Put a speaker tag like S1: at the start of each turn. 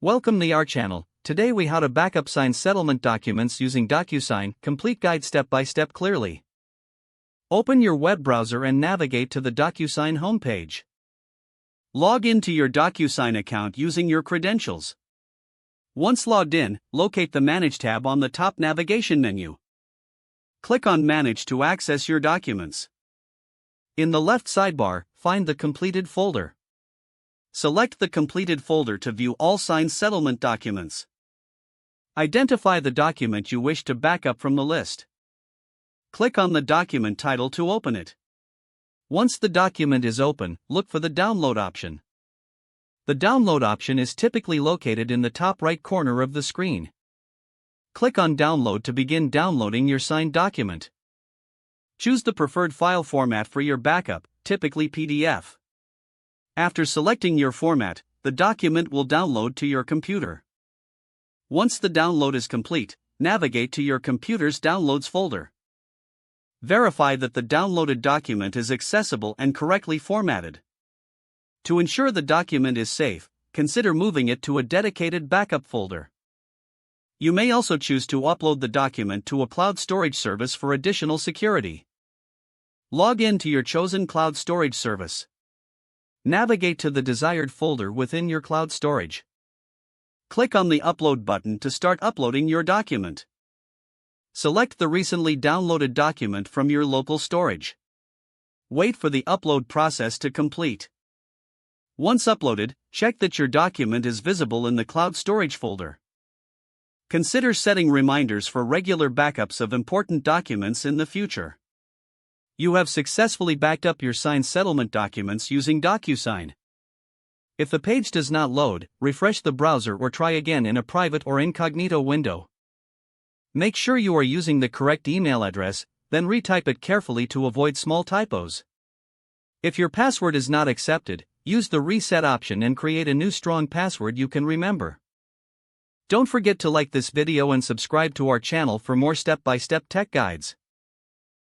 S1: Welcome to our channel. Today we how to backup signed settlement documents using DocuSign. Complete guide step by step clearly. Open your web browser and navigate to the DocuSign homepage. Log into your DocuSign account using your credentials. Once logged in, locate the Manage tab on the top navigation menu. Click on Manage to access your documents. In the left sidebar, find the completed folder. Select the completed folder to view all signed settlement documents. Identify the document you wish to backup from the list. Click on the document title to open it. Once the document is open, look for the download option. The download option is typically located in the top right corner of the screen. Click on Download to begin downloading your signed document. Choose the preferred file format for your backup, typically PDF. After selecting your format, the document will download to your computer. Once the download is complete, navigate to your computer's Downloads folder. Verify that the downloaded document is accessible and correctly formatted. To ensure the document is safe, consider moving it to a dedicated backup folder. You may also choose to upload the document to a cloud storage service for additional security. Log in to your chosen cloud storage service. Navigate to the desired folder within your cloud storage. Click on the Upload button to start uploading your document. Select the recently downloaded document from your local storage. Wait for the upload process to complete. Once uploaded, check that your document is visible in the cloud storage folder. Consider setting reminders for regular backups of important documents in the future. You have successfully backed up your signed settlement documents using DocuSign. If the page does not load, refresh the browser or try again in a private or incognito window. Make sure you are using the correct email address, then retype it carefully to avoid small typos. If your password is not accepted, use the reset option and create a new strong password you can remember. Don't forget to like this video and subscribe to our channel for more step-by-step tech guides.